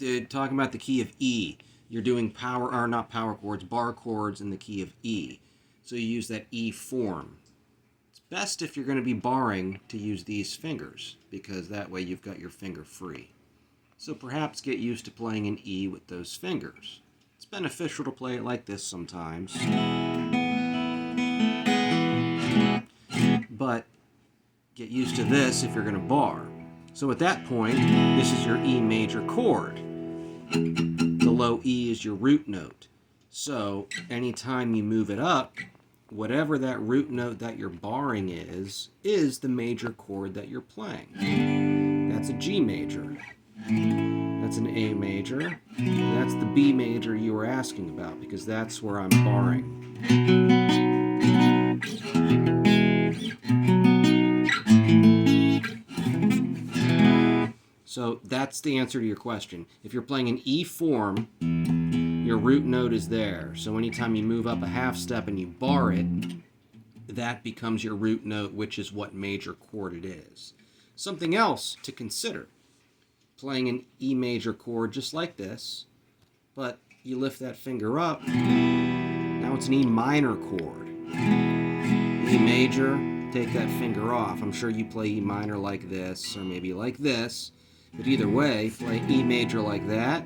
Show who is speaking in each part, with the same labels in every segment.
Speaker 1: Talking about the key of E, you're doing not power chords, bar chords in the key of E. So you use that E form. It's best if you're going to be barring to use these fingers, because that way you've got your finger free. So perhaps get used to playing an E with those fingers. It's beneficial to play it like this sometimes. But get used to this if you're going to bar. So at that point, this is your E major chord. The low E is your root note. So anytime you move it up, whatever that root note that you're barring is the major chord that you're playing. That's a G major. That's an A major. That's the B major you were asking about, because that's where I'm barring. So that's the answer to your question. If you're playing an E form, your root note is there. So anytime you move up a half step and you bar it, that becomes your root note, which is what major chord it is. Something else to consider. Playing an E major chord just like this, but you lift that finger up, now it's an E minor chord. E major, take that finger off. I'm sure you play E minor like this, or maybe like this, but either way, play E major like that.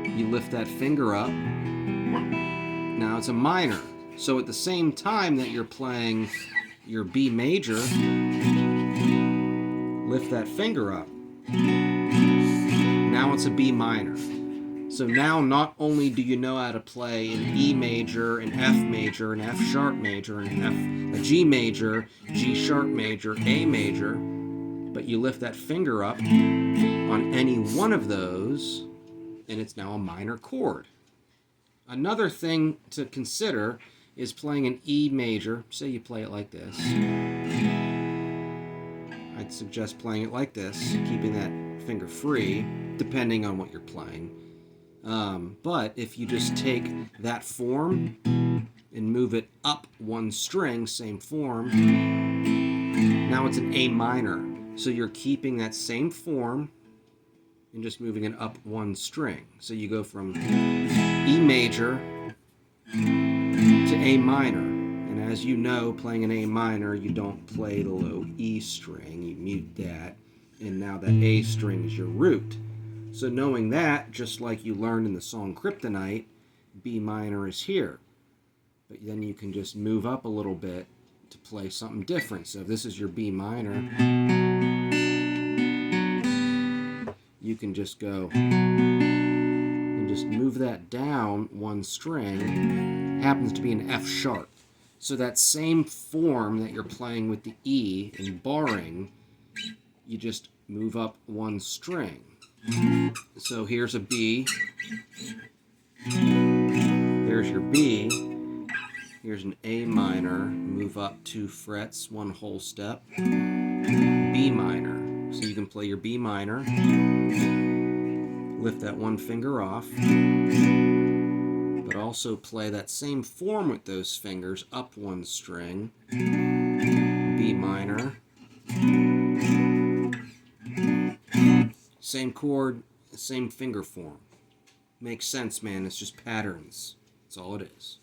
Speaker 1: You lift that finger up, now it's a minor. So at the same time that you're playing your B major, lift that finger up. Now it's a B minor. So now not only do you know how to play an E major, an F major, an F sharp major, a G major, G sharp major, A major, but you lift that finger up on any one of those, and it's now a minor chord. Another thing to consider is playing an E major. Say you play it like this. I'd suggest playing it like this, keeping that finger free, depending on what you're playing. But if you just take that form and move it up one string, same form, now it's an A minor. So you're keeping that same form and just moving it up one string. So you go from E major to A minor. And as you know, playing an A minor, you don't play the low E string, you mute that, and now that A string is your root. So knowing that, just like you learned in the song Kryptonite, B minor is here. But then you can just move up a little bit to play something different. So if this is your B minor, you can just go and just move that down one string. Happens to be an F sharp. So that same form that you're playing with the E in barring, you just move up one string. So here's a B, there's your B, here's an A minor, move up 2 frets, 1 whole step, B minor. So you can play your B minor, lift that one finger off, but also play that same form with those fingers, up one string, B minor, same chord, same finger form. Makes sense, man. It's just patterns. That's all it is.